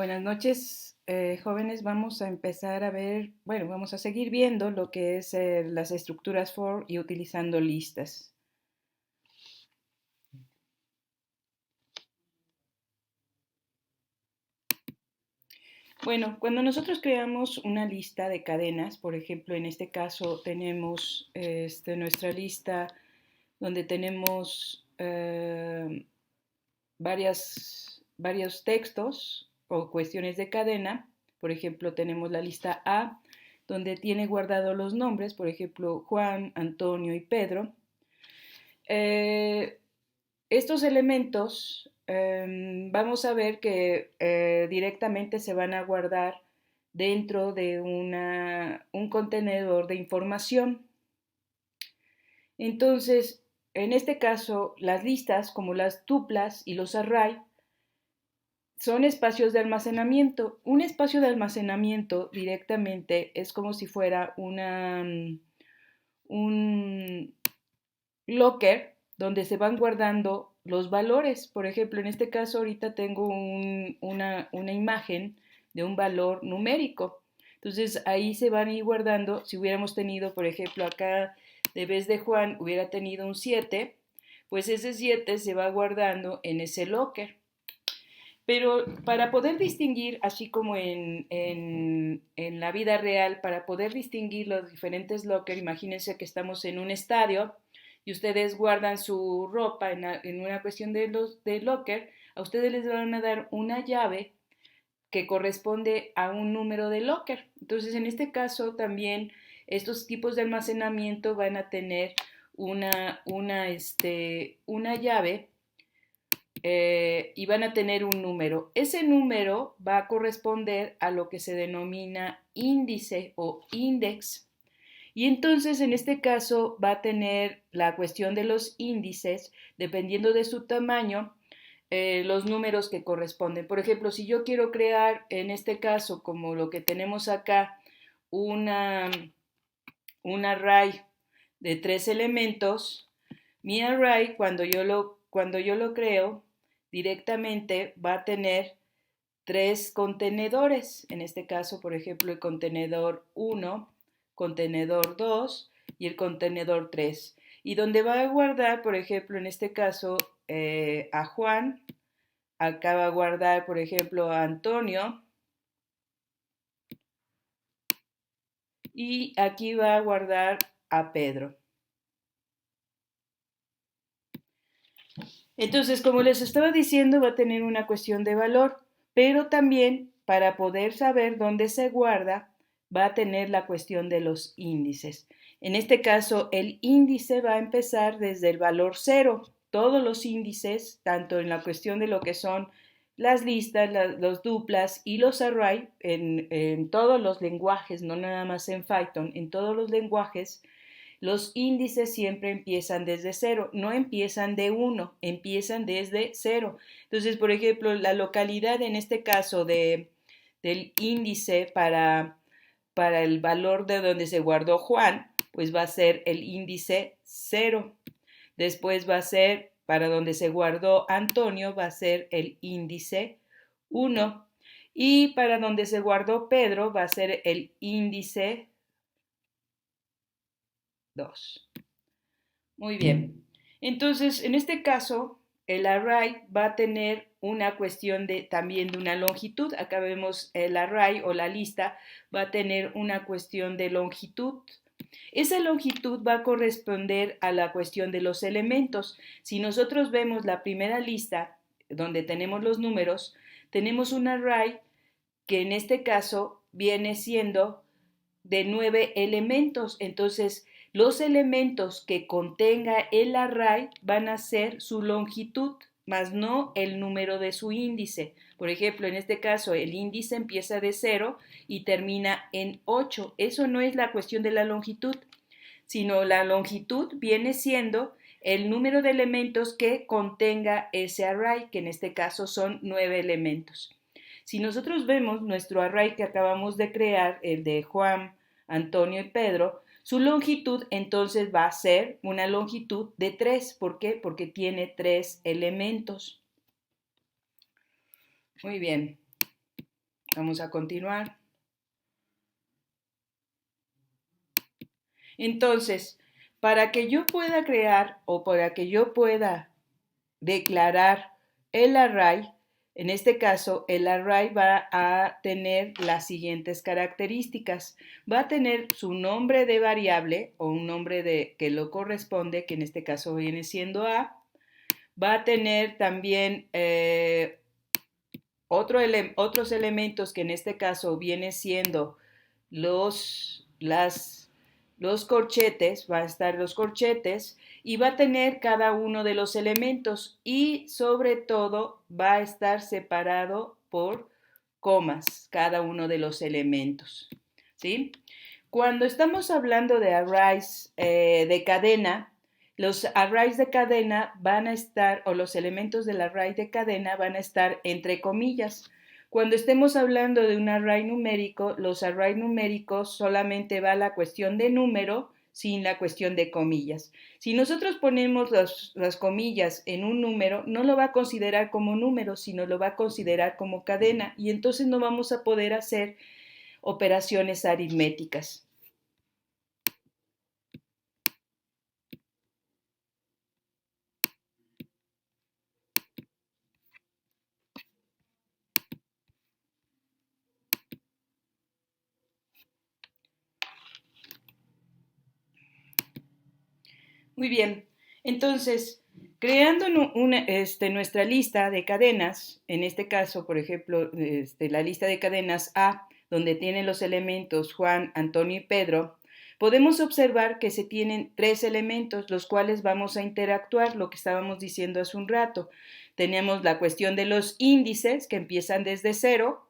Buenas noches, jóvenes. Vamos a empezar a ver, bueno, vamos a seguir viendo lo que es las estructuras for y utilizando listas. Bueno, cuando nosotros creamos una lista de cadenas, por ejemplo, en este caso tenemos nuestra lista donde tenemos varios textos o cuestiones de cadena. Por ejemplo, tenemos la lista A, donde tiene guardados los nombres, por ejemplo, Juan, Antonio y Pedro. Estos elementos vamos a ver que directamente se van a guardar dentro de un contenedor de información. Entonces, en este caso, las listas, como las tuplas y los array, son espacios de almacenamiento. Un espacio de almacenamiento directamente es como si fuera un locker donde se van guardando los valores. Por ejemplo, en este caso ahorita tengo una imagen de un valor numérico. Entonces ahí se van a ir guardando. Si hubiéramos tenido, por ejemplo, acá de vez de Juan hubiera tenido un 7, pues ese 7 se va guardando en ese locker. Pero para poder distinguir, así como en la vida real, para poder distinguir los diferentes lockers, imagínense que estamos en un estadio y ustedes guardan su ropa en una cuestión de locker, a ustedes les van a dar una llave que corresponde a un número de locker. Entonces, en este caso también estos tipos de almacenamiento van a tener una llave y van a tener un número. Ese número va a corresponder a lo que se denomina índice o index. Y entonces en este caso va a tener la cuestión de los índices, dependiendo de su tamaño, los números que corresponden. Por ejemplo, si yo quiero crear, en este caso, como lo que tenemos acá, un array de 3 elementos, mi array, cuando yo lo creo, directamente va a tener 3 contenedores. En este caso, por ejemplo, el contenedor 1, contenedor 2 y el contenedor 3. Y donde va a guardar, por ejemplo, en este caso, a Juan, acá va a guardar, por ejemplo, a Antonio, y aquí va a guardar a Pedro. Entonces, como les estaba diciendo, va a tener una cuestión de valor, pero también para poder saber dónde se guarda, va a tener la cuestión de los índices. En este caso, el índice va a empezar desde el valor 0. Todos los índices, tanto en la cuestión de lo que son las listas, los duplas y los array, en todos los lenguajes, no nada más en Python, en todos los lenguajes, los índices siempre empiezan desde 0, no empiezan de 1, empiezan desde 0. Entonces, por ejemplo, la localidad en este caso del índice para el valor de donde se guardó Juan, pues va a ser el índice 0. Después va a ser para donde se guardó Antonio, va a ser el índice 1. Y para donde se guardó Pedro va a ser el índice 2. Muy bien. Entonces, en este caso, el array va a tener una cuestión también de una longitud. Acá vemos el array o la lista va a tener una cuestión de longitud. Esa longitud va a corresponder a la cuestión de los elementos. Si nosotros vemos la primera lista donde tenemos los números, tenemos un array que en este caso viene siendo de 9 elementos. Entonces, los elementos que contenga el array van a ser su longitud, más no el número de su índice. Por ejemplo, en este caso, el índice empieza de 0 y termina en 8. Eso no es la cuestión de la longitud, sino la longitud viene siendo el número de elementos que contenga ese array, que en este caso son 9 elementos. Si nosotros vemos nuestro array que acabamos de crear, el de Juan, Antonio y Pedro, su longitud entonces va a ser una longitud de 3. ¿Por qué? Porque tiene 3 elementos. Muy bien. Vamos a continuar. Entonces, para que yo pueda crear o para que yo pueda declarar el array, en este caso el array va a tener las siguientes características. Va a tener su nombre de variable o un nombre que lo corresponde, que en este caso viene siendo A. Va a tener también otros elementos que en este caso viene siendo los corchetes, va a estar los corchetes y va a tener cada uno de los elementos y sobre todo va a estar separado por comas cada uno de los elementos, ¿sí? Cuando estamos hablando de arrays de cadena, los arrays de cadena van a estar, o los elementos del array de cadena van a estar entre comillas. Cuando estemos hablando de un array numérico, los arrays numéricos solamente va la cuestión de número sin la cuestión de comillas. Si nosotros ponemos las comillas en un número, no lo va a considerar como número, sino lo va a considerar como cadena y entonces no vamos a poder hacer operaciones aritméticas. Muy bien, entonces, creando nuestra lista de cadenas, en este caso, por ejemplo, la lista de cadenas A, donde tienen los elementos Juan, Antonio y Pedro, podemos observar que se tienen 3 elementos, los cuales vamos a interactuar, lo que estábamos diciendo hace un rato. Tenemos la cuestión de los índices, que empiezan desde 0,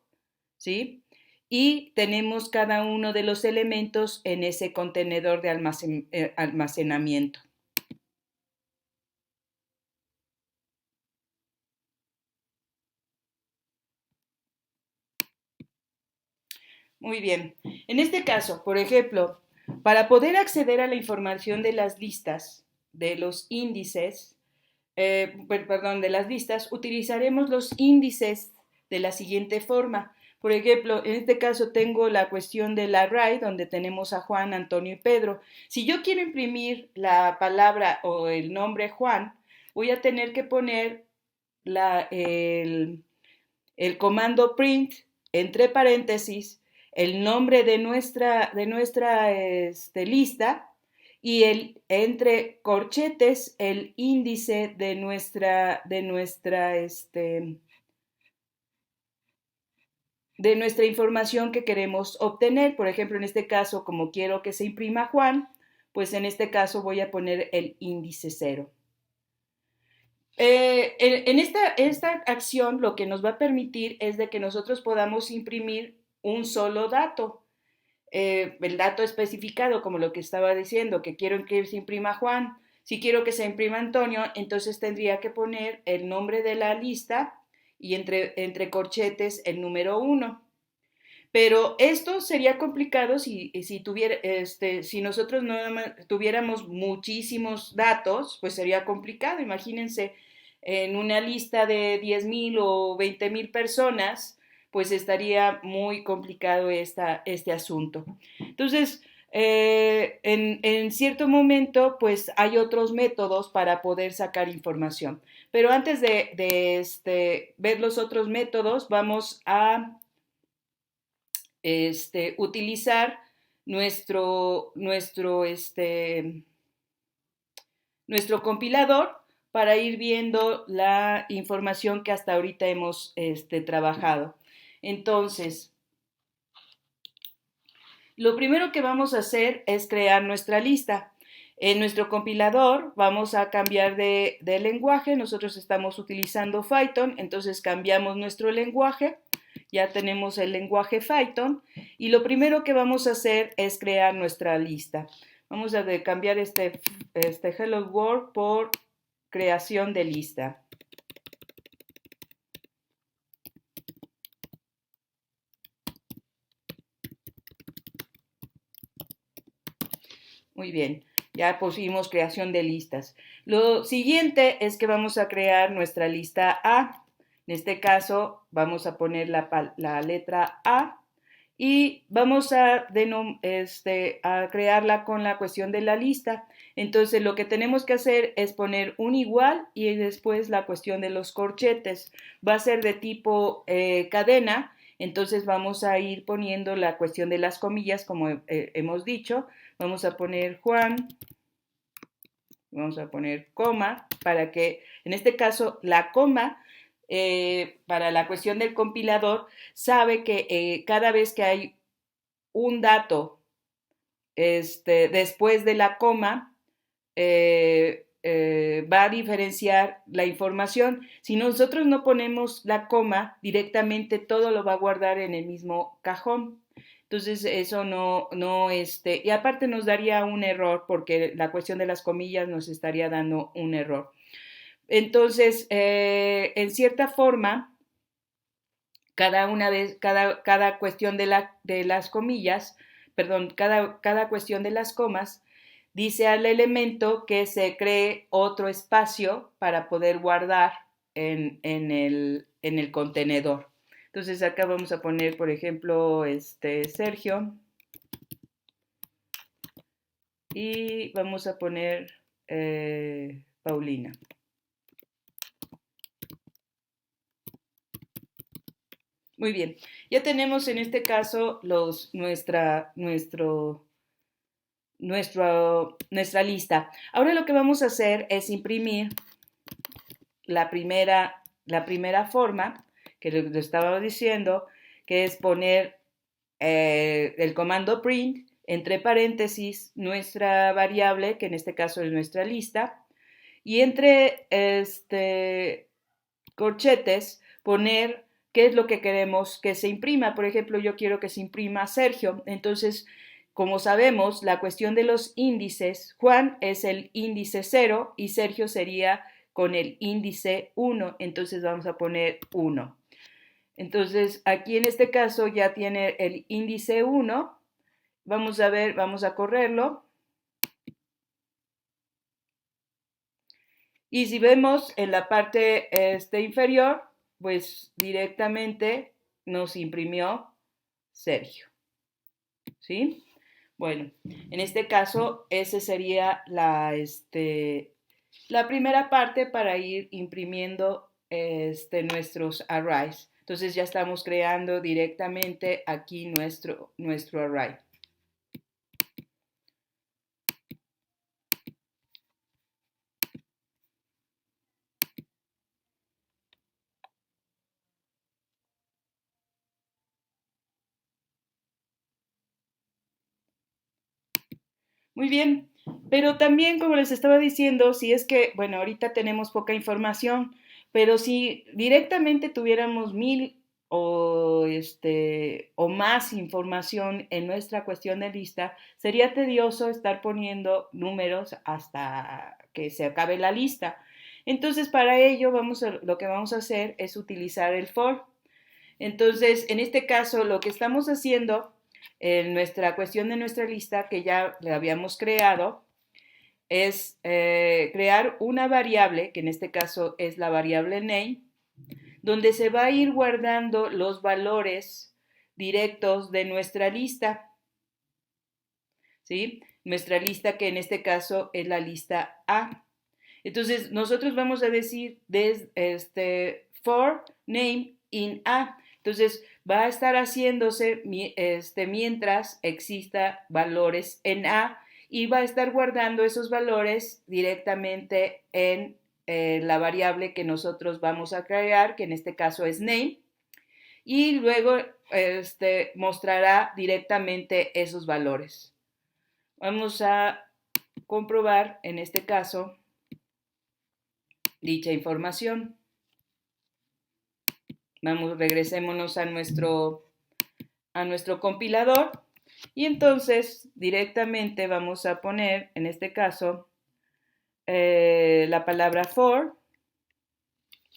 ¿sí? Y tenemos cada uno de los elementos en ese contenedor de almacenamiento. Muy bien. En este caso, por ejemplo, para poder acceder a la información de las listas, de los índices, de las listas, utilizaremos los índices de la siguiente forma. Por ejemplo, en este caso tengo la cuestión del array, donde tenemos a Juan, Antonio y Pedro. Si yo quiero imprimir la palabra o el nombre Juan, voy a tener que poner el comando print entre paréntesis el nombre de nuestra lista y entre corchetes el índice de nuestra información que queremos obtener. Por ejemplo, en este caso, como quiero que se imprima Juan, pues en este caso voy a poner el índice 0. En esta acción lo que nos va a permitir es de que nosotros podamos imprimir un solo dato, el dato especificado, como lo que estaba diciendo, que quiero que se imprima Juan. Si quiero que se imprima Antonio, entonces tendría que poner el nombre de la lista y entre corchetes el número 1. Pero esto sería complicado si nosotros no tuviéramos muchísimos datos, pues sería complicado. Imagínense, en una lista de 10,000 o 20,000 personas, pues estaría muy complicado este asunto. Entonces, en cierto momento, pues hay otros métodos para poder sacar información. Pero antes de ver los otros métodos, vamos a utilizar nuestro compilador para ir viendo la información que hasta ahorita hemos trabajado. Entonces, lo primero que vamos a hacer es crear nuestra lista. En nuestro compilador vamos a cambiar de lenguaje. Nosotros estamos utilizando Python, entonces cambiamos nuestro lenguaje. Ya tenemos el lenguaje Python y lo primero que vamos a hacer es crear nuestra lista. Vamos a cambiar este Hello World por creación de lista. Muy bien, ya pusimos creación de listas. Lo siguiente es que vamos a crear nuestra lista A. En este caso vamos a poner la letra A y vamos a crearla con la cuestión de la lista. Entonces lo que tenemos que hacer es poner un igual y después la cuestión de los corchetes. Va a ser de tipo cadena, entonces vamos a ir poniendo la cuestión de las comillas como hemos dicho. Vamos a poner Juan, vamos a poner coma, para que en este caso la coma para la cuestión del compilador sabe que cada vez que hay un dato después de la coma, va a diferenciar la información. Si nosotros no ponemos la coma, directamente todo lo va a guardar en el mismo cajón. Entonces, eso y aparte nos daría un error porque la cuestión de las comillas nos estaría dando un error. Entonces, en cierta forma, cada cuestión de las comillas, perdón, cada cuestión de las comas, dice al elemento que se cree otro espacio para poder guardar en el contenedor. Entonces acá vamos a poner, por ejemplo, Sergio y vamos a poner Paulina. Muy bien, ya tenemos en este caso nuestra lista. Ahora lo que vamos a hacer es imprimir la primera forma, que lo estaba diciendo, que es poner el comando print, entre paréntesis, nuestra variable, que en este caso es nuestra lista, y entre corchetes poner qué es lo que queremos que se imprima. Por ejemplo, yo quiero que se imprima Sergio. Entonces, como sabemos, la cuestión de los índices, Juan es el índice 0 y Sergio sería con el índice 1. Entonces vamos a poner 1. Entonces, aquí en este caso ya tiene el índice 1. Vamos a ver, vamos a correrlo. Y si vemos en la parte inferior, pues directamente nos imprimió Sergio. ¿Sí? Bueno, en este caso, esa sería la primera parte para ir imprimiendo nuestros arrays. Entonces ya estamos creando directamente aquí nuestro array. Muy bien, pero también, como les estaba diciendo, si es que, bueno, ahorita tenemos poca información, pero si directamente tuviéramos 1000 o más información en nuestra cuestión de lista, sería tedioso estar poniendo números hasta que se acabe la lista. Entonces, para ello, lo que vamos a hacer es utilizar el for. Entonces, en este caso, lo que estamos haciendo en nuestra cuestión de nuestra lista, que ya le habíamos creado, es crear una variable, que en este caso es la variable name, donde se va a ir guardando los valores directos de nuestra lista, ¿sí? Nuestra lista que en este caso es la lista A. Entonces, nosotros vamos a decir for name in A. Entonces, va a estar haciéndose mientras exista valores en A y va a estar guardando esos valores directamente en la variable que nosotros vamos a crear, que en este caso es name, y luego mostrará directamente esos valores. Vamos a comprobar en este caso dicha información. Regresémonos a nuestro compilador y entonces directamente vamos a poner, en este caso, la palabra for,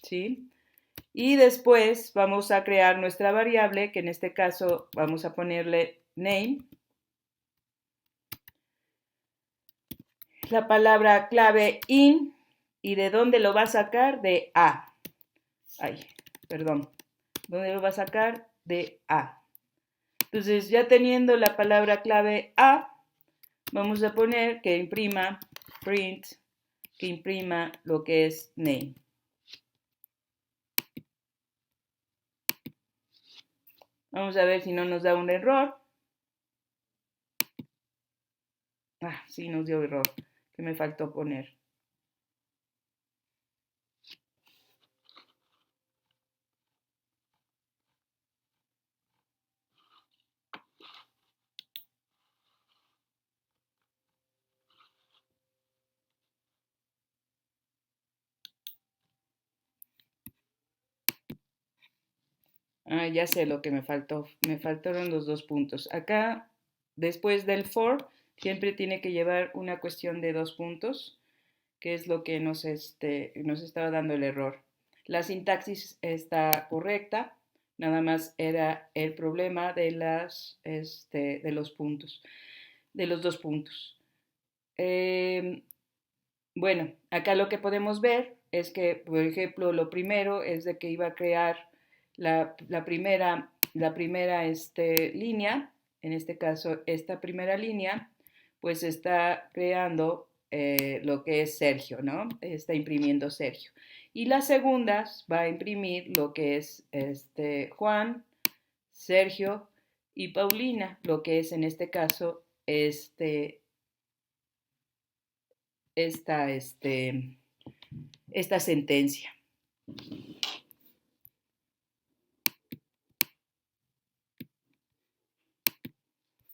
¿sí? Y después vamos a crear nuestra variable, que en este caso vamos a ponerle name. La palabra clave in, ¿y de dónde lo va a sacar? De A. Ahí. perdón, ¿dónde lo va a sacar? De A. Entonces, ya teniendo la palabra clave A, vamos a poner que imprima print, que imprima lo que es name. Vamos a ver si no nos da un error. Ah, sí, nos dio error, que me faltó poner. Ah, ya sé lo que me faltó. Me faltaron los dos puntos. Acá, después del for, siempre tiene que llevar una cuestión de dos puntos, que es lo que nos estaba dando el error. La sintaxis está correcta, nada más era el problema de los puntos, de los dos puntos. Bueno, acá lo que podemos ver es que, por ejemplo, lo primero es de que iba a crear la primera línea, en este caso esta primera línea, pues está creando lo que es Sergio, ¿no? Está imprimiendo Sergio. Y la segunda va a imprimir lo que es Juan, Sergio y Paulina, lo que es en este caso esta, esta sentencia.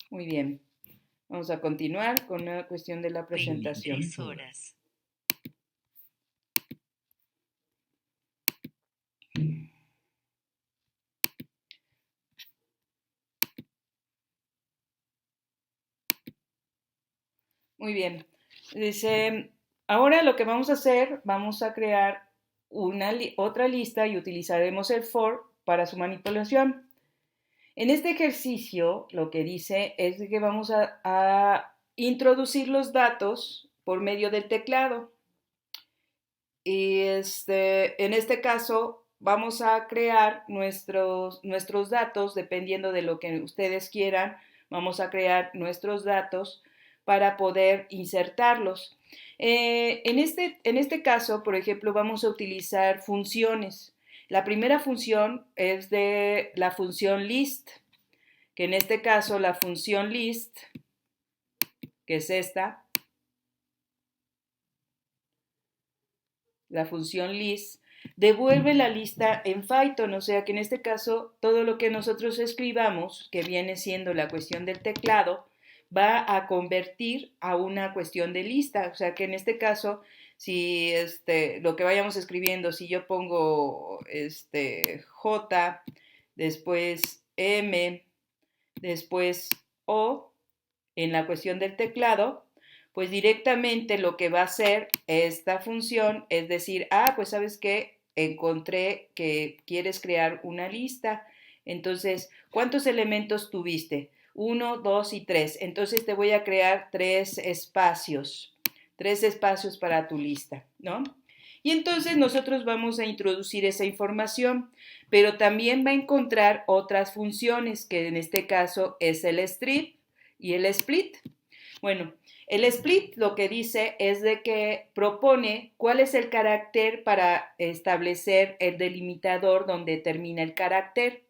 Muy bien. Vamos a continuar con la cuestión de la presentación. 23 horas. Muy bien. Dice, ahora lo que vamos a hacer, vamos a crear otra lista y utilizaremos el for para su manipulación. En este ejercicio, lo que dice es que vamos a introducir los datos por medio del teclado. Y en este caso, vamos a crear nuestros datos, dependiendo de lo que ustedes quieran, vamos a crear nuestros datos para poder insertarlos. En este caso, por ejemplo, vamos a utilizar funciones. La primera función es de la función list, que en este caso la función list, que es esta, la función list, devuelve la lista en Python, o sea que en este caso todo lo que nosotros escribamos, que viene siendo la cuestión del teclado, va a convertir a una cuestión de lista, o sea que en este caso, si lo que vayamos escribiendo, si yo pongo J, después M, después O, en la cuestión del teclado, pues directamente lo que va a hacer esta función es decir, pues sabes qué, encontré que quieres crear una lista. Entonces, ¿cuántos elementos tuviste? 1, 2 y 3. Entonces te voy a crear tres espacios para tu lista, ¿no? Y entonces nosotros vamos a introducir esa información, pero también va a encontrar otras funciones, que en este caso es el strip y el split. Bueno, el split lo que dice es de que propone cuál es el carácter para establecer el delimitador donde termina el carácter.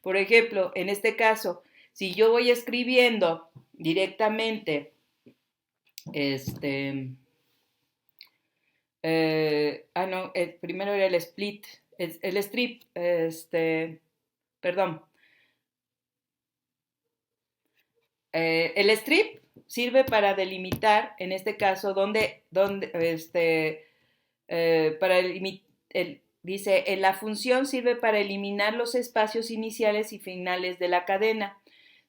Por ejemplo, en este caso, si yo voy escribiendo directamente no, primero era el split, el strip, perdón. El strip sirve para delimitar, en este caso, dice, en la función sirve para eliminar los espacios iniciales y finales de la cadena.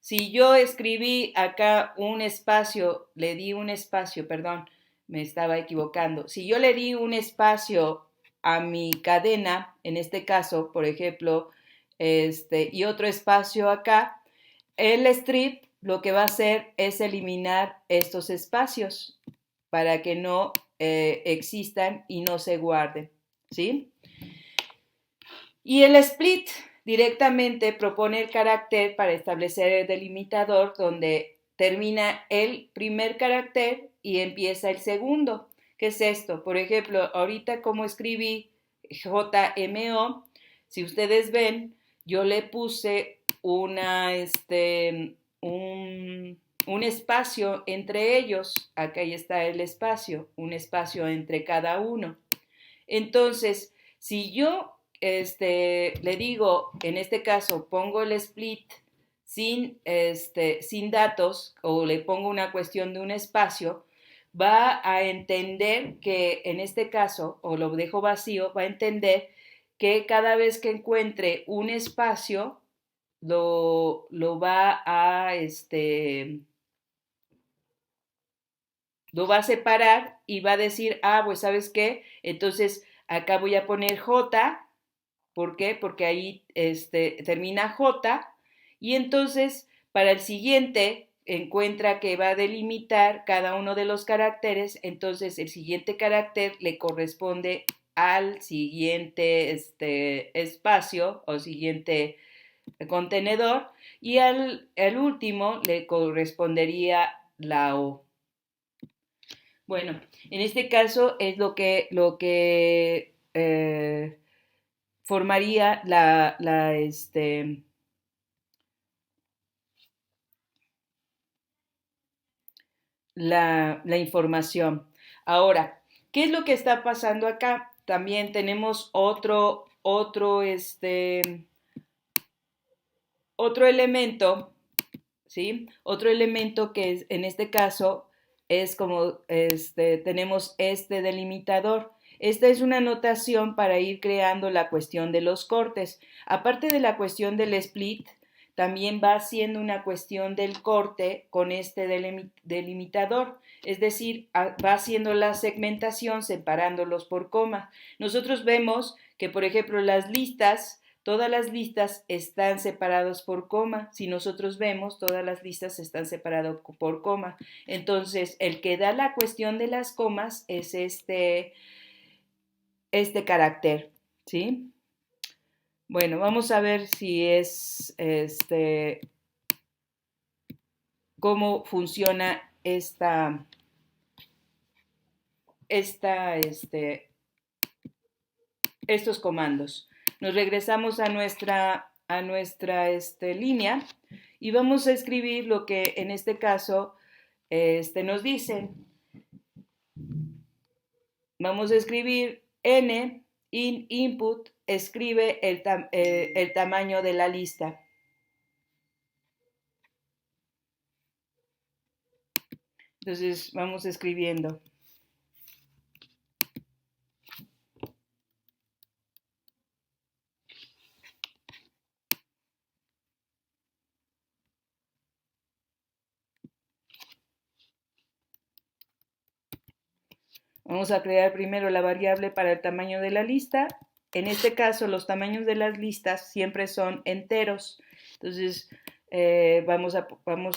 Si yo escribí acá un espacio, le di un espacio, perdón, me estaba equivocando. Si yo le di un espacio a mi cadena, en este caso, por ejemplo, y otro espacio acá, el strip lo que va a hacer es eliminar estos espacios para que no existan y no se guarden, ¿sí? Y el split directamente propone el carácter para establecer el delimitador donde termina el primer carácter y empieza el segundo. ¿Qué es esto? Por ejemplo, ahorita como escribí JMO, si ustedes ven, yo le puse un espacio entre ellos. Acá está el espacio, un espacio entre cada uno. Entonces, si yo le digo, en este caso, pongo el split sin datos o le pongo una cuestión de un espacio, va a entender que en este caso, o lo dejo vacío, va a entender que cada vez que encuentre un espacio, lo va a lo va a separar y va a decir, pues ¿sabes qué? Entonces acá voy a poner J, ¿por qué? Porque ahí termina J y entonces para el siguiente encuentra que va a delimitar cada uno de los caracteres, entonces el siguiente carácter le corresponde al siguiente espacio o siguiente contenedor y al último le correspondería la O. Bueno, en este caso es lo que formaría la información. Ahora, ¿qué es lo que está pasando acá? También tenemos otro elemento, ¿sí? Otro elemento que es, en este caso es como tenemos este delimitador. Esta es una notación para ir creando la cuestión de los cortes. Aparte de la cuestión del split, también va siendo una cuestión del corte con este delimitador, es decir, va haciendo la segmentación separándolos por coma. Nosotros vemos que, por ejemplo, todas las listas están separadas por coma. Si nosotros vemos, todas las listas están separadas por coma. Entonces, el que da la cuestión de las comas es este carácter, ¿sí? Bueno, vamos a ver si es cómo funciona estos comandos. Nos regresamos a nuestra línea y vamos a escribir lo que en este caso nos dicen. Vamos a escribir n input, escribe el tamaño de la lista. Entonces vamos escribiendo. Vamos a crear primero la variable para el tamaño de la lista. En este caso, los tamaños de las listas siempre son enteros. Entonces, vamos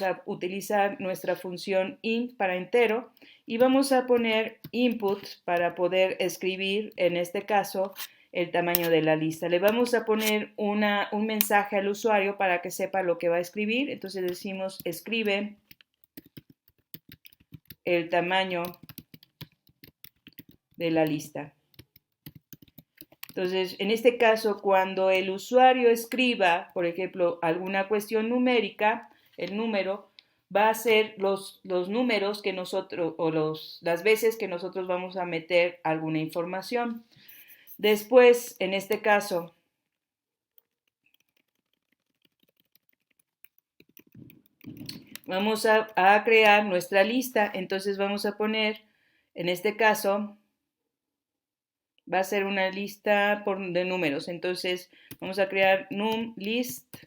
a utilizar nuestra función int para entero y vamos a poner input para poder escribir, en este caso, el tamaño de la lista. Le vamos a poner un mensaje al usuario para que sepa lo que va a escribir. Entonces decimos, escribe el tamaño de la lista. Entonces, en este caso, cuando el usuario escriba, por ejemplo, alguna cuestión numérica, el número va a ser los números que nosotros, o las veces que nosotros vamos a meter alguna información. Después, en este caso, vamos a crear nuestra lista. Entonces vamos a poner, en este caso, va a ser una lista de números. Entonces vamos a crear num list,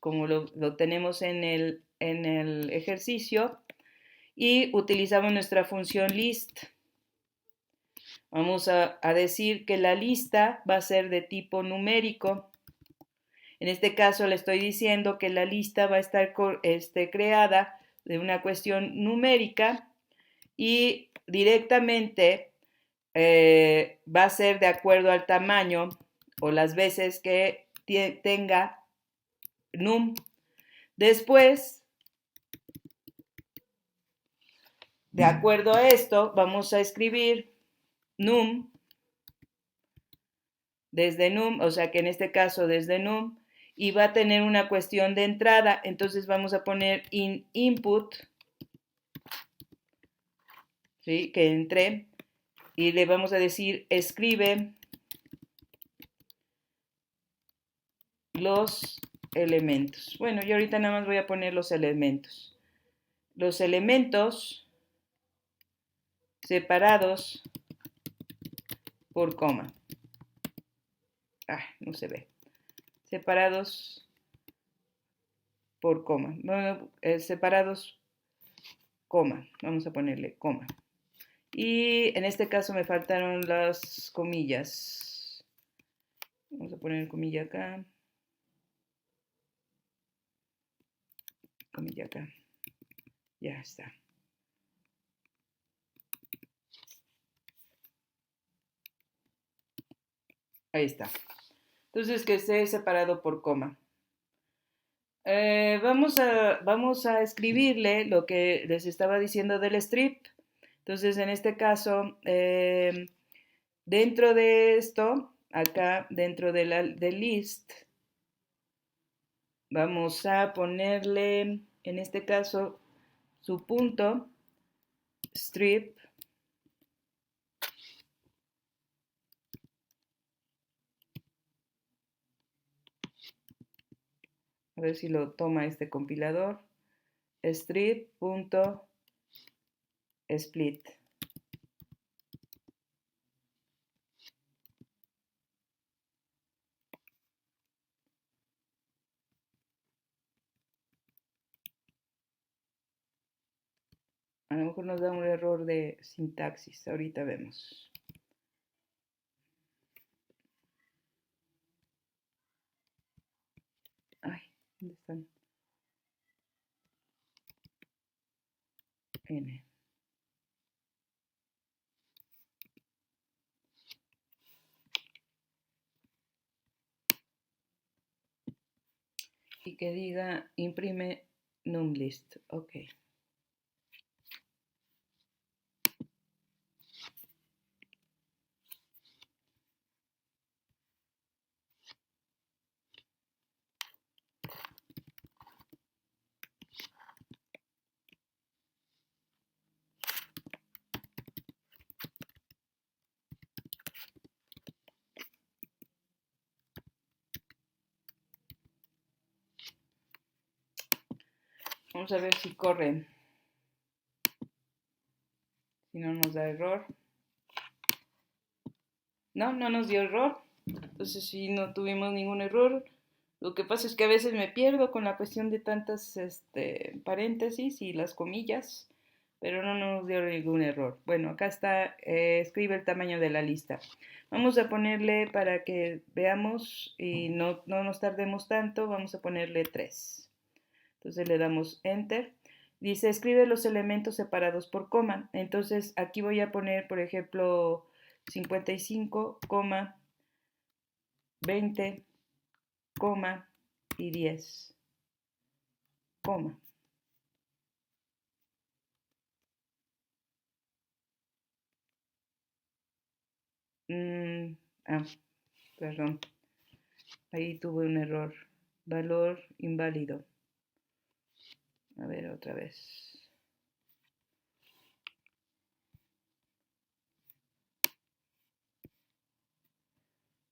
como lo tenemos en el ejercicio, y utilizamos nuestra función list. Vamos a decir que la lista va a ser de tipo numérico. En este caso le estoy diciendo que la lista va a estar creada de una cuestión numérica y directamente va a ser de acuerdo al tamaño o las veces que tenga num. Después, de acuerdo a esto, vamos a escribir num desde num, o sea que en este caso desde num, y va a tener una cuestión de entrada, entonces vamos a poner input, ¿sí? Que entre, y le vamos a decir escribe los elementos. Bueno, yo ahorita nada más voy a poner los elementos. Los elementos separados por coma. Ah, no se ve. Separados por coma. Bueno, separados, coma. Vamos a ponerle coma. Y en este caso me faltaron las comillas. Vamos a poner comilla acá. Comilla acá. Ya está. Ahí está. Entonces que esté separado por coma. Vamos a escribirle lo que les estaba diciendo del strip. Entonces, en este caso, dentro de esto, acá dentro de del list, vamos a ponerle, en este caso, su punto, strip, a ver si lo toma este compilador, strip.split. A lo mejor nos da un error de sintaxis, ahorita vemos. Ay, ¿dónde están? N. Y que diga imprime numlist. Ok. Vamos a ver si corre. Si no nos da error. No, no nos dio error. Entonces, si no tuvimos ningún error. Lo que pasa es que a veces me pierdo con la cuestión de tantas paréntesis y las comillas, pero no nos dio ningún error. Bueno, acá está, escribe el tamaño de la lista. Vamos a ponerle, para que veamos y no nos tardemos tanto, vamos a ponerle 3. Entonces le damos Enter. Dice, escribe los elementos separados por coma. Entonces aquí voy a poner, por ejemplo, 55, 20, y 10, coma. Ah, perdón. Ahí tuve un error. Valor inválido. A ver, otra vez.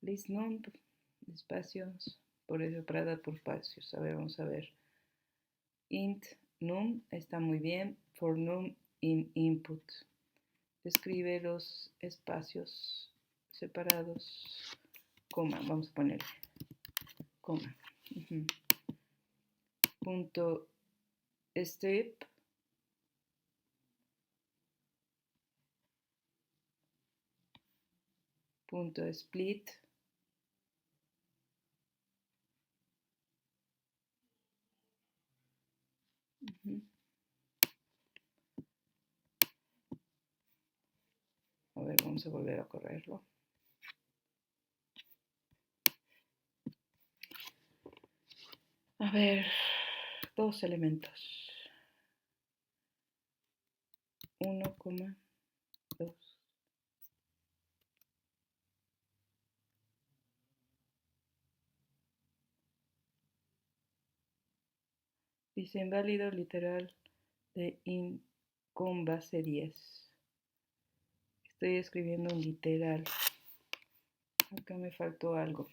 List num, espacios, por eso separada por espacios. A ver, vamos a ver. Int num está muy bien. For num in input. Escribe los espacios separados. Coma, vamos a poner coma. Punto strip. Punto split. A ver, vamos a volver a correrlo. A ver, dos elementos. 1,2. Dice inválido literal de in con base 10. Estoy escribiendo un literal. Acá me faltó algo.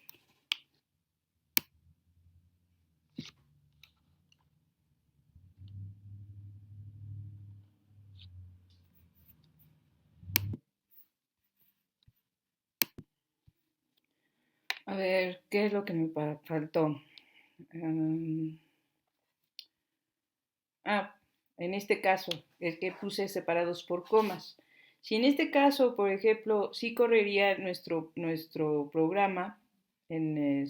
A ver, ¿qué es lo que me faltó? Um, en este caso, es que puse separados por comas. Si en este caso, por ejemplo, sí correría nuestro programa en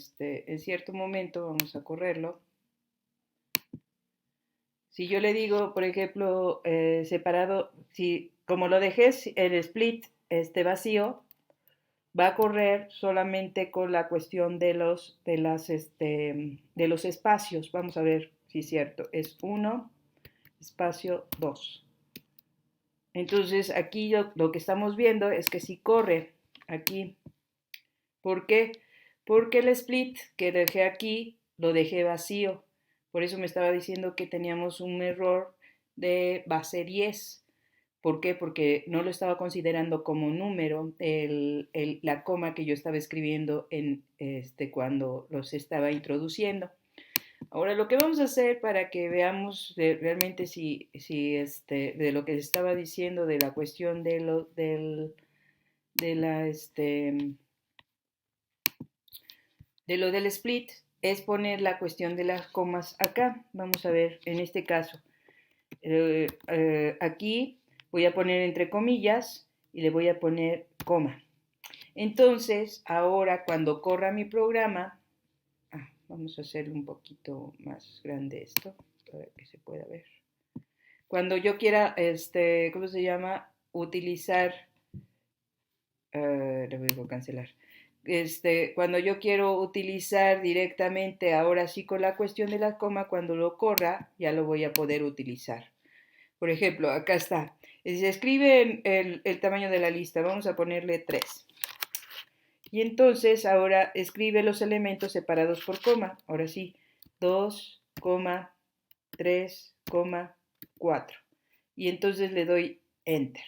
cierto momento, vamos a correrlo. Si yo le digo, por ejemplo, separado, si como lo dejé el split vacío, va a correr solamente con la cuestión de los espacios. Vamos a ver si es cierto. Es 1, espacio 2. Entonces aquí lo que estamos viendo es que si corre aquí. ¿Por qué? Porque el split que dejé aquí lo dejé vacío. Por eso me estaba diciendo que teníamos un error de base 10. ¿Por qué? Porque no lo estaba considerando como número la coma que yo estaba escribiendo cuando los estaba introduciendo. Ahora lo que vamos a hacer para que veamos realmente si de lo que se estaba diciendo de la cuestión de lo del split es poner la cuestión de las comas acá. Vamos a ver en este caso. Aquí voy a poner entre comillas y le voy a poner coma. Entonces, ahora cuando corra mi programa, vamos a hacer un poquito más grande esto para que se pueda ver. Cuando yo quiera, ¿cómo se llama? Utilizar, le voy a cancelar. Cuando yo quiero utilizar directamente, ahora sí con la cuestión de la coma, cuando lo corra, ya lo voy a poder utilizar. Por ejemplo, acá está. Se escribe el tamaño de la lista. Vamos a ponerle 3. Y entonces ahora escribe los elementos separados por coma. Ahora sí, 2, 3, 4. Y entonces le doy Enter.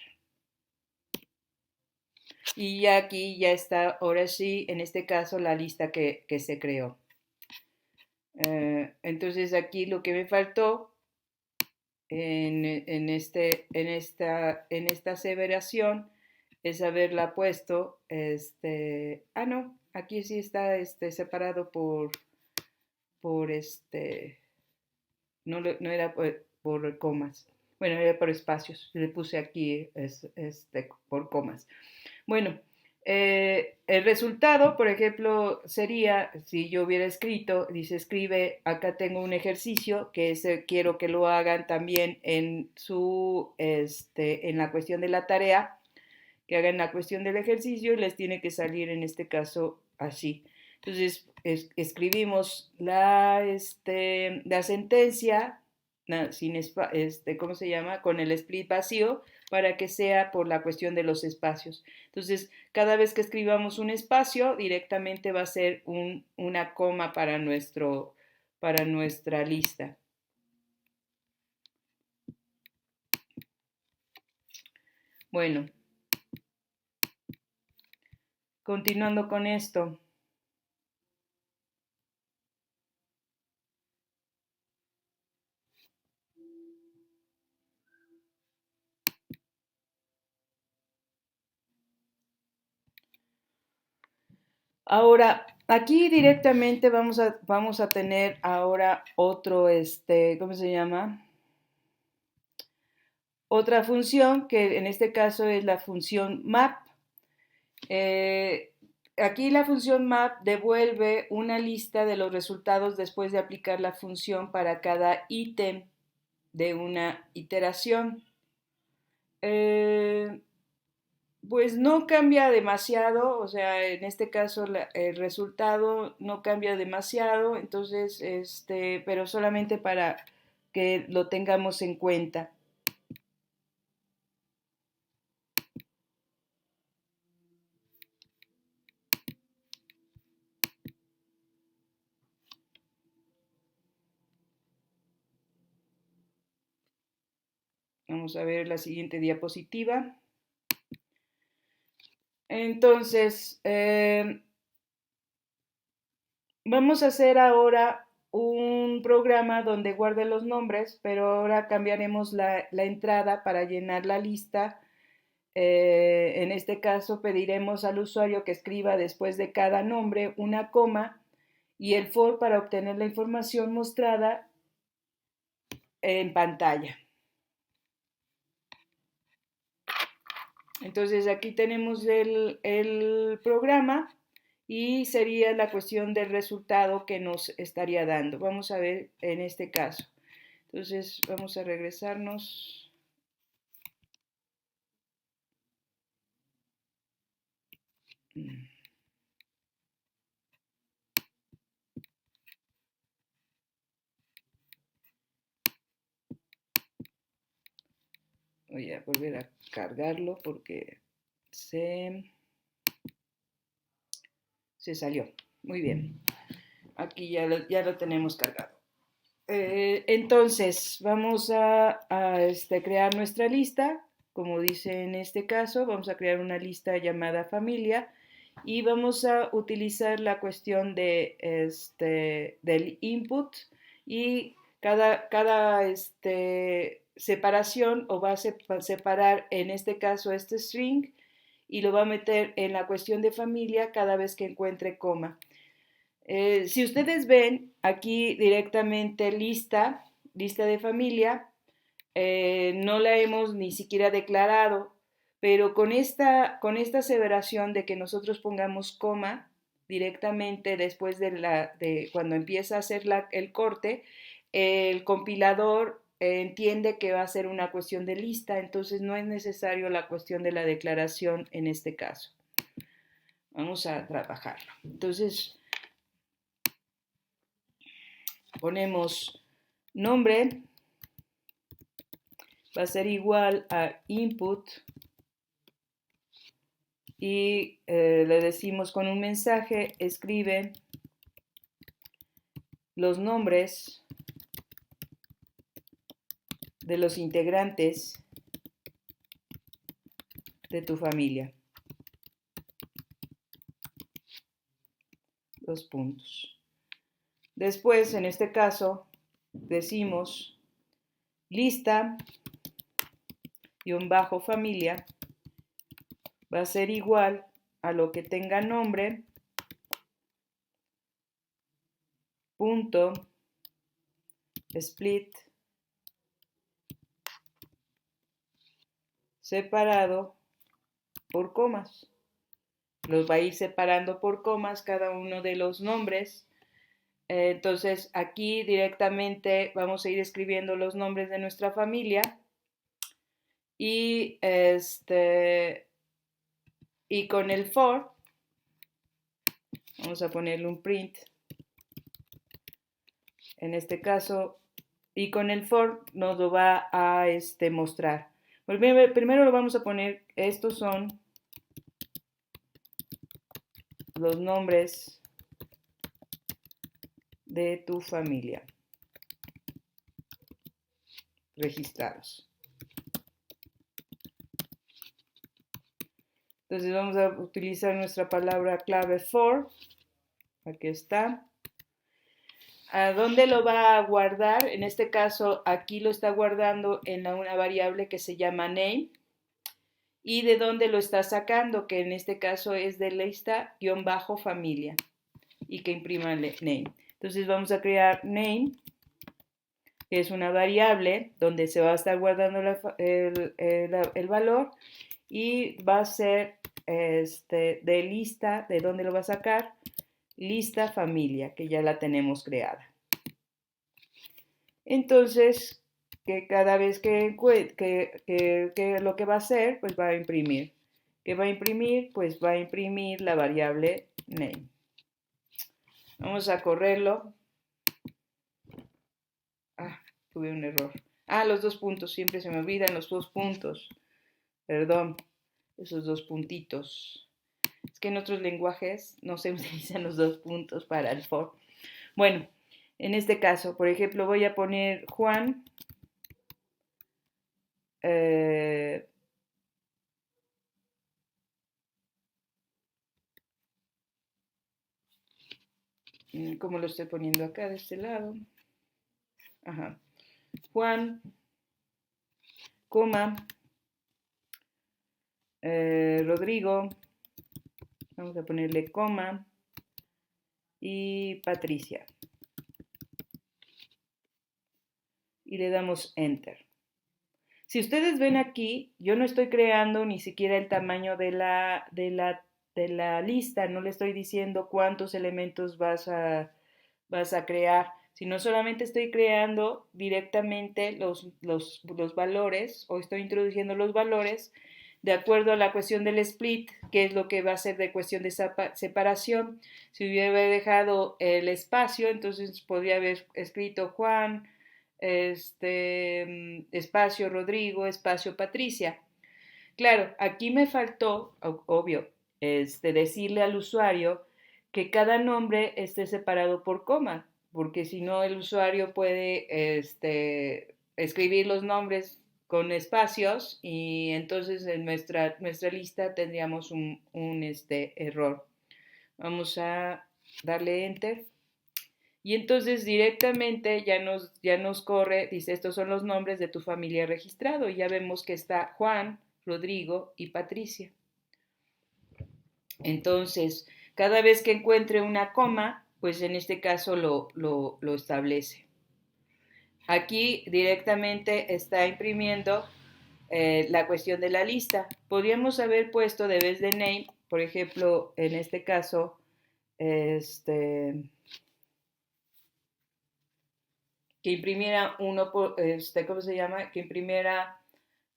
Y ya aquí ya está, ahora sí, en este caso, la lista que se creó. Entonces aquí lo que me faltó en esta aseveración es haberla puesto, no, aquí sí está separado por no era por comas, bueno, era por espacios, le puse aquí por comas. Bueno, el resultado, por ejemplo, sería, si yo hubiera escrito, dice, escribe, acá tengo un ejercicio que quiero que lo hagan también en la cuestión de la tarea, que hagan la cuestión del ejercicio y les tiene que salir en este caso así. Entonces, escribimos la sentencia, ¿cómo se llama? Con el split vacío para que sea por la cuestión de los espacios. Entonces, cada vez que escribamos un espacio, directamente va a ser una coma para nuestra lista. Bueno, continuando con esto. Ahora, aquí directamente vamos a tener ahora otro, ¿cómo se llama? Otra función que en este caso es la función map. Aquí la función map devuelve una lista de los resultados después de aplicar la función para cada ítem de una iteración. Pues no cambia demasiado, o sea, en este caso el resultado no cambia demasiado, entonces, pero solamente para que lo tengamos en cuenta. Vamos a ver la siguiente diapositiva. Entonces, vamos a hacer ahora un programa donde guarde los nombres, pero ahora cambiaremos la entrada para llenar la lista. En este caso, pediremos al usuario que escriba después de cada nombre una coma y el for para obtener la información mostrada en pantalla. Entonces aquí tenemos el programa y sería la cuestión del resultado que nos estaría dando. Vamos a ver en este caso. Entonces vamos a regresarnos. Voy a volver a cargarlo porque se salió. Muy bien. Aquí ya lo tenemos cargado. Entonces, vamos a crear nuestra lista. Como dice en este caso, vamos a crear una lista llamada familia y vamos a utilizar la cuestión del input y cada separación o va a separar en este caso este string y lo va a meter en la cuestión de familia cada vez que encuentre coma. Si ustedes ven aquí directamente lista de familia, no la hemos ni siquiera declarado, pero con esta aseveración de que nosotros pongamos coma directamente después de cuando empieza a hacer el corte, el compilador entiende que va a ser una cuestión de lista, entonces no es necesario la cuestión de la declaración en este caso. Vamos a trabajarlo. Entonces, ponemos nombre, va a ser igual a input y le decimos con un mensaje, escribe los nombres de los integrantes de tu familia. Dos puntos. Después, en este caso, decimos lista bajo familia va a ser igual a lo que tenga nombre punto split separado por comas. Los va a ir separando por comas cada uno de los nombres. Entonces aquí directamente vamos a ir escribiendo los nombres de nuestra familia y y con el for vamos a ponerle un print en este caso y con el for nos lo va a mostrar. Primero lo vamos a poner, estos son los nombres de tu familia registrados. Entonces vamos a utilizar nuestra palabra clave for. Aquí está. ¿A dónde lo va a guardar? En este caso, aquí lo está guardando en una variable que se llama name. ¿Y de dónde lo está sacando? Que en este caso es de lista-familia. Y que imprima name. Entonces vamos a crear name, que es una variable donde se va a estar guardando el valor y va a ser de lista, ¿de dónde lo va a sacar? Lista familia, que ya la tenemos creada. Entonces, que cada vez que lo que va a hacer, pues va a imprimir. ¿Qué va a imprimir? Pues va a imprimir la variable name. Vamos a correrlo. Tuve un error. Los 2 puntos, siempre se me olvidan los 2 puntos. Perdón, esos 2 puntitos. Es que en otros lenguajes no se utilizan los 2 puntos para el for. Bueno, en este caso, por ejemplo, voy a poner Juan. ¿Cómo lo estoy poniendo acá de este lado? Ajá. Juan, coma, Rodrigo, vamos a ponerle coma, y Patricia. Y le damos Enter. Si ustedes ven aquí, yo no estoy creando ni siquiera el tamaño de la lista, no le estoy diciendo cuántos elementos vas a crear, sino solamente estoy creando directamente los valores, o estoy introduciendo los valores de acuerdo a la cuestión del split, que es lo que va a ser de cuestión de separación. Si hubiera dejado el espacio, entonces podría haber escrito Juan, espacio Rodrigo, espacio Patricia. Claro, aquí me faltó, obvio, decirle al usuario que cada nombre esté separado por coma, porque si no el usuario puede escribir los nombres con espacios y entonces en nuestra lista tendríamos un error. Vamos a darle Enter. Y entonces directamente ya nos corre, dice, estos son los nombres de tu familia registrado. Y ya vemos que está Juan, Rodrigo y Patricia. Entonces, cada vez que encuentre una coma, pues en este caso lo establece. Aquí directamente está imprimiendo la cuestión de la lista. Podríamos haber puesto de vez de name, por ejemplo, en este caso, que imprimiera ¿cómo se llama? Que imprimiera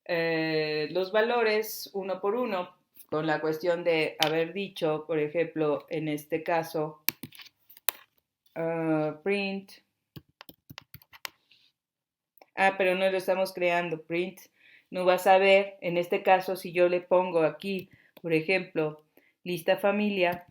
los valores uno por uno, con la cuestión de haber dicho, por ejemplo, en este caso, print. Pero no lo estamos creando, print. No vas a ver, en este caso, si yo le pongo aquí, por ejemplo, lista familia,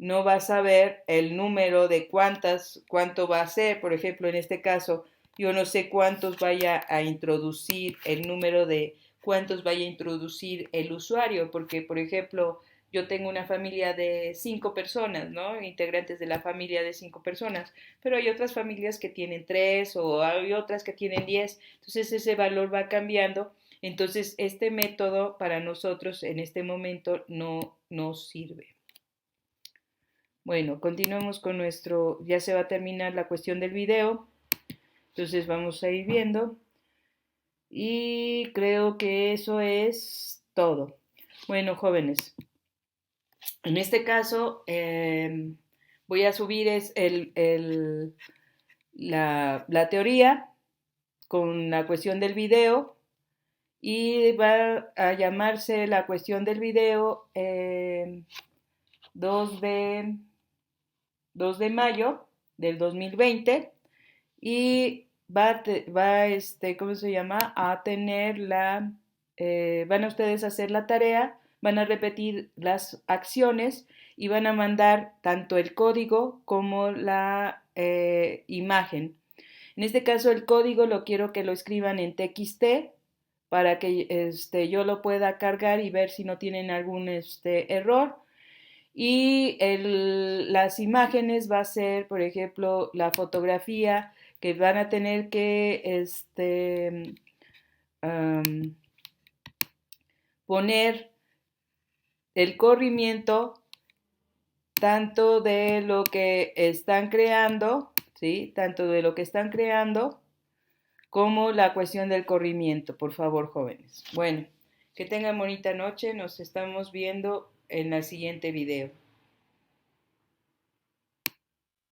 no vas a ver el número de cuánto va a ser. Por ejemplo, en este caso, yo no sé cuántos vaya a introducir, el número de cuántos vaya a introducir el usuario, porque, por ejemplo, yo tengo una familia de 5 personas, ¿no? Integrantes de la familia de 5 personas, pero hay otras familias que tienen 3 o hay otras que tienen 10. Entonces ese valor va cambiando. Entonces este método para nosotros en este momento no nos sirve. Bueno, continuamos con ya se va a terminar la cuestión del video, entonces vamos a ir viendo y creo que eso es todo. Bueno, jóvenes, en este caso voy a subir la teoría con la cuestión del video y va a llamarse la cuestión del video 2 de mayo del 2020 y ¿cómo se llama? A tener van a ustedes a hacer la tarea, van a repetir las acciones y van a mandar tanto el código como la imagen. En este caso el código lo quiero que lo escriban en TXT para que yo lo pueda cargar y ver si no tienen algún error. Y las imágenes va a ser, por ejemplo, la fotografía que van a tener que poner el corrimiento tanto de lo que están creando, ¿sí? Tanto de lo que están creando como la cuestión del corrimiento, por favor, jóvenes. Bueno, que tengan bonita noche, nos estamos viendo en el siguiente video.